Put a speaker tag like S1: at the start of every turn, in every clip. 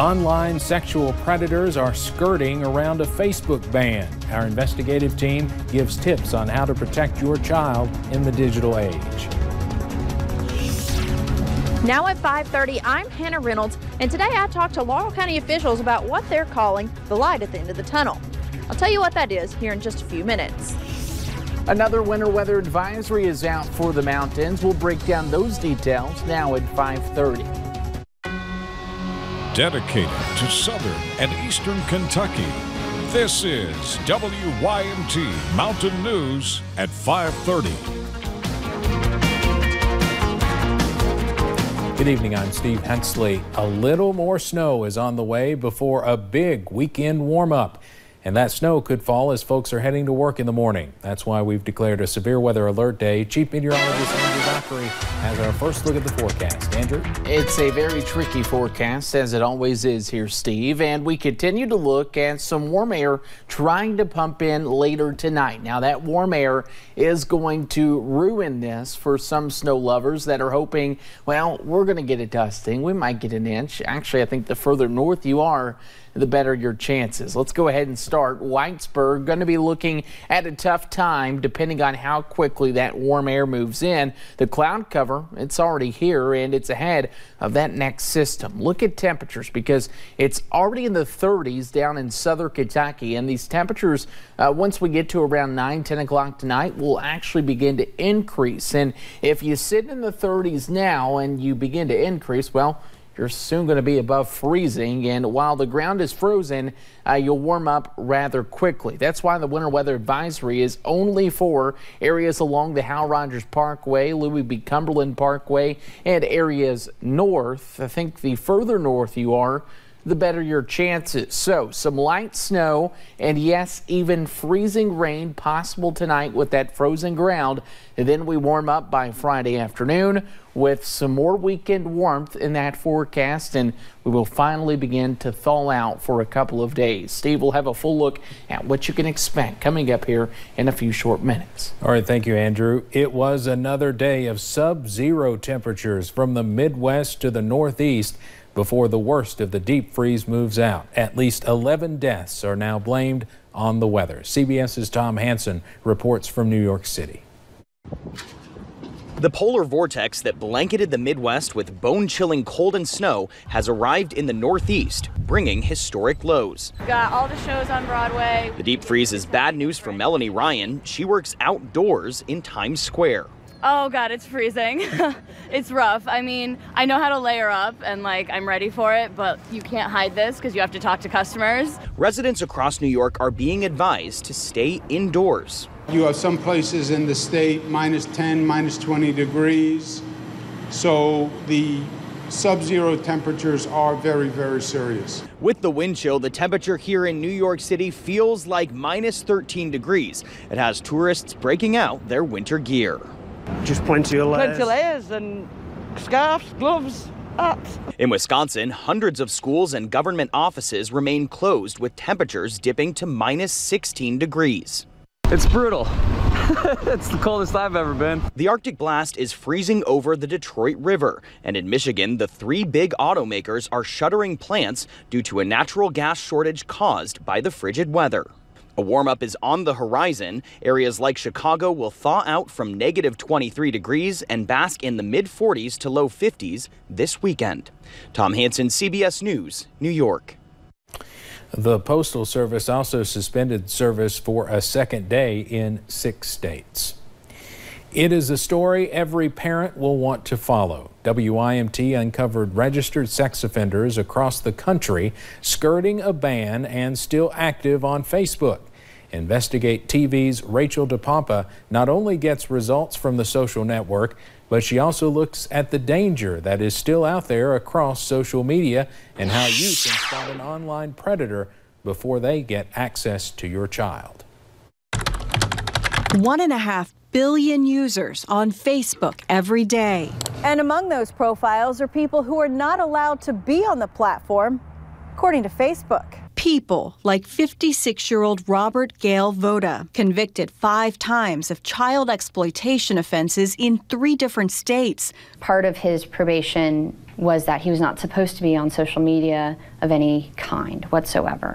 S1: Online sexual predators are skirting around a Facebook ban. Our investigative team gives tips on how to protect your child in the digital age.
S2: Now at 5:30, I'm Hannah Reynolds, and today I talked to Laurel County officials about what they're calling the light at the end of the tunnel. I'll tell you what that is here in just a few minutes.
S3: Another winter weather advisory is out for the mountains. We'll break down those details now at 5:30.
S4: Dedicated to southern and eastern Kentucky, this is WYMT Mountain News at 5:30.
S1: Good evening, I'm Steve Hensley. A little more snow is on the way before a big weekend warm-up. And that snow could fall as folks are heading to work in the morning. That's why we've declared a severe weather alert day. Chief Meteorologist Andrew Dockery has our first look at the forecast. Andrew?
S3: It's a very tricky forecast, as it always is here, Steve. And we continue to look at some warm air trying to pump in later tonight. Now, that warm air is going to ruin this for some snow lovers that are hoping, well, we're going to get a dusting. We might get an inch. Actually, I think the further north you are, the better your chances. Let's go ahead and start. Whitesburg going to be looking at a tough time depending on how quickly that warm air moves in. The cloud cover, it's already here and it's ahead of that next system. Look at temperatures because it's already in the 30s down in southern Kentucky, and these temperatures once we get to around 9-10 o'clock tonight will actually begin to increase. And if you sit in the 30s now and you begin to increase, well, you're soon going to be above freezing, and while the ground is frozen, you'll warm up rather quickly. That's why the winter weather advisory is only for areas along the Hal Rogers Parkway, Louis B. Cumberland Parkway, and areas north. I think the further north you are, the better your chances. So some light snow and yes, even freezing rain possible tonight with that frozen ground. And then we warm up by Friday afternoon with some more weekend warmth in that forecast, and we will finally begin to thaw out for a couple of days. Steve will have a full look at what you can expect coming up here in a few short minutes.
S1: All right, thank you, Andrew. It was another day of sub-zero temperatures from the Midwest to the Northeast before the worst of the deep freeze moves out. At least 11 deaths are now blamed on the weather. CBS's Tom Hansen reports from New York City.
S5: The polar vortex that blanketed the Midwest with bone-chilling cold and snow has arrived in the Northeast, bringing historic lows.
S6: Got all the shows on Broadway.
S5: The deep freeze is bad news for Melanie Ryan. She works outdoors in Times Square.
S6: Oh God, it's freezing. It's rough. I mean, I know how to layer up and I'm ready for it, but you can't hide this because you have to talk to customers.
S5: Residents across New York are being advised to stay indoors.
S7: You have some places in the state -10, -20 degrees. So the sub-zero temperatures are very, very serious.
S5: With the wind chill, the temperature here in New York City feels like -13 degrees. It has tourists breaking out their winter gear.
S8: Just plenty of layers.
S9: Plenty of layers and scarves, gloves, hats.
S5: In Wisconsin, hundreds of schools and government offices remain closed with temperatures dipping to -16 degrees.
S10: It's brutal. It's the coldest I've ever been.
S5: The Arctic blast is freezing over the Detroit River. And in Michigan, the 3 big automakers are shuttering plants due to a natural gas shortage caused by the frigid weather. A warm-up is on the horizon. Areas like Chicago will thaw out from -23 degrees and bask in the mid-40s to low 50s this weekend. Tom Hansen, CBS News, New York.
S1: The Postal Service also suspended service for a second day in 6 states. It is a story every parent will want to follow. WYMT uncovered registered sex offenders across the country skirting a ban and still active on Facebook. Investigate TV's Rachel DePompa not only gets results from the social network, but she also looks at the danger that is still out there across social media and how you can spot an online predator before they get access to your child.
S11: 1.5 billion users on Facebook every day.
S12: And among those profiles are people who are not allowed to be on the platform, according to Facebook.
S11: People like 56-year-old Robert Gale Voda, convicted 5 times of child exploitation offenses in 3 different states.
S13: Part of his probation was that he was not supposed to be on social media of any kind whatsoever.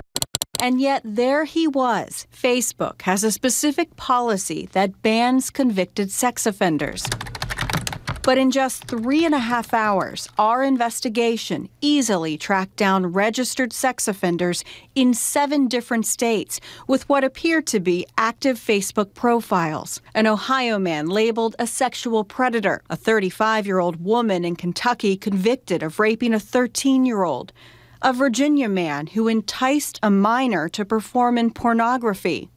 S11: And yet there he was. Facebook has a specific policy that bans convicted sex offenders. But in just 3.5 hours, our investigation easily tracked down registered sex offenders in 7 different states with what appeared to be active Facebook profiles. An Ohio man labeled a sexual predator, a 35-year-old woman in Kentucky convicted of raping a 13-year-old, a Virginia man who enticed a minor to perform in pornography,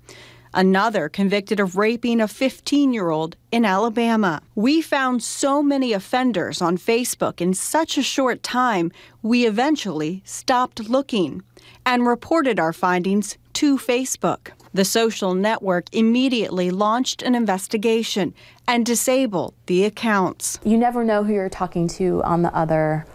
S11: another convicted of raping a 15-year-old in Alabama. We found so many offenders on Facebook in such a short time, we eventually stopped looking and reported our findings to Facebook. The social network immediately launched an investigation and disabled the accounts.
S14: You never know who you're talking to on the other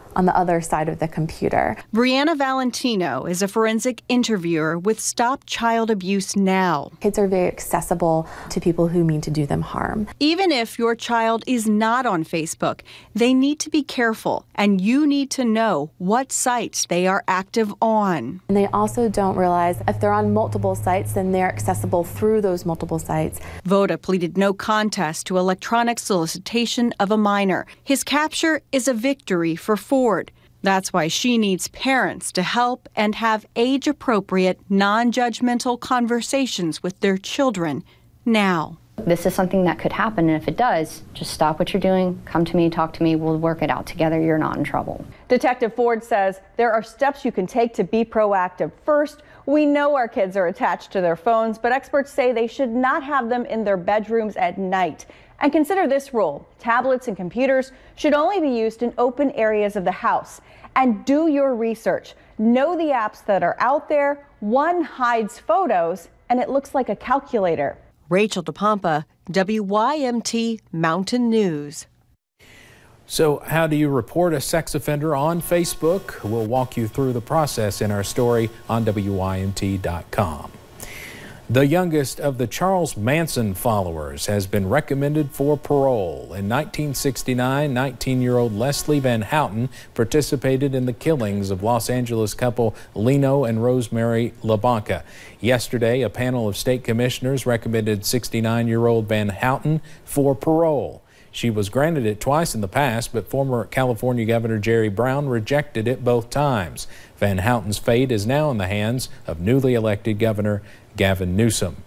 S14: side of the computer.
S11: Brianna Valentino is a forensic interviewer with Stop Child Abuse Now.
S14: Kids are very accessible to people who mean to do them harm.
S11: Even if your child is not on Facebook, they need to be careful, and you need to know what sites they are active on.
S14: And they also don't realize if they're on multiple sites, then they're accessible through those multiple sites.
S11: Voda pleaded no contest to electronic solicitation of a minor. His capture is a victory for Ford. That's why she needs parents to help and have age-appropriate, non-judgmental conversations with their children now.
S13: This is something that could happen, and if it does, just stop what you're doing, come to me, talk to me, we'll work it out together. You're not in trouble.
S12: Detective Ford says there are steps you can take to be proactive. First, we know our kids are attached to their phones, but experts say they should not have them in their bedrooms at night. And consider this rule: tablets and computers should only be used in open areas of the house. And do your research. Know the apps that are out there. One hides photos, and it looks like a calculator.
S11: Rachel DePompa, WYMT Mountain News.
S1: So how do you report a sex offender on Facebook? We'll walk you through the process in our story on WYMT.com. The youngest of the Charles Manson followers has been recommended for parole. In 1969, 19-year-old Leslie Van Houten participated in the killings of Los Angeles couple Leno and Rosemary LaBanca. Yesterday, a panel of state commissioners recommended 69-year-old Van Houten for parole. She was granted it twice in the past, but former California Governor Jerry Brown rejected it both times. Van Houten's fate is now in the hands of newly elected Governor Gavin Newsom.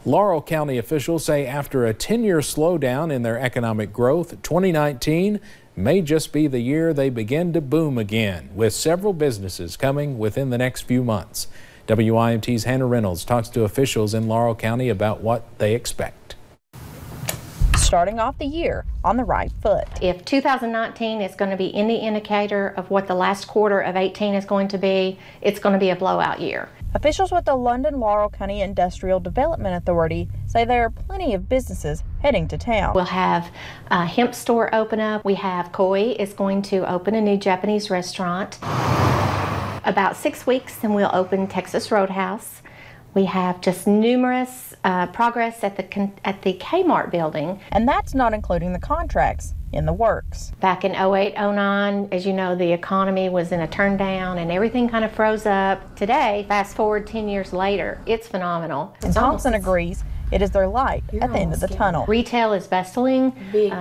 S1: Laurel County officials say after a 10-year slowdown in their economic growth, 2019 may just be the year they begin to boom again, with several businesses coming within the next few months. WYMT's Hannah Reynolds talks to officials in Laurel County about what they expect.
S2: Starting off the year on the right foot.
S15: If 2019 is going to be any indicator of what the last quarter of 18 is going to be, it's going to be a blowout year.
S2: Officials with the London Laurel County Industrial Development Authority say there are plenty of businesses heading to town.
S15: We'll have a hemp store open up. We have Koi is going to open a new Japanese restaurant. About 6 weeks and we'll open Texas Roadhouse. We have just numerous progress at the Kmart building.
S2: And that's not including the contracts in the works.
S15: Back in 08, 09, as you know, the economy was in a turn down and everything kind of froze up. Today, fast forward 10 years later, it's phenomenal.
S2: And Thompson agrees it is their light at the end of the tunnel.
S15: Retail is bustling,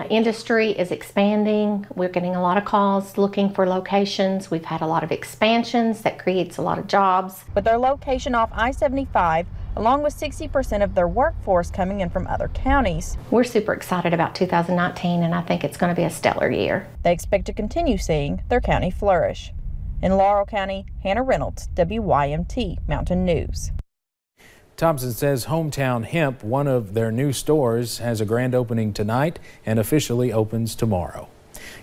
S15: industry is expanding. We're getting a lot of calls looking for locations. We've had a lot of expansions that creates a lot of jobs.
S2: With their location off I-75, along with 60% of their workforce coming in from other counties.
S15: We're super excited about 2019, and I think it's going to be a stellar year.
S2: They expect to continue seeing their county flourish. In Laurel County, Hannah Reynolds, WYMT Mountain News.
S1: Thompson says Hometown Hemp, one of their new stores, has a grand opening tonight and officially opens tomorrow.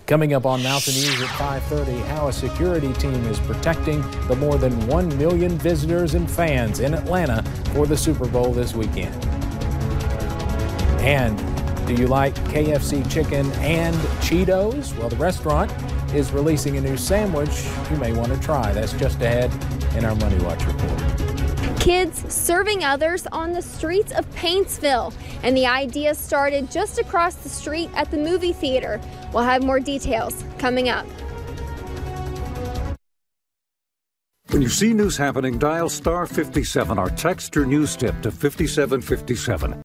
S1: Coming up on Mountain News at 5:30, how a security team is protecting the more than 1 million visitors and fans in Atlanta for the Super Bowl this weekend. And do you like KFC chicken and Cheetos? Well, the restaurant is releasing a new sandwich you may want to try. That's just ahead in our Money Watch report.
S16: Kids serving others on the streets of Paintsville. And the idea started just across the street at the movie theater. We'll have more details coming up.
S17: When you see news happening, dial *57 or text your news tip to 5757.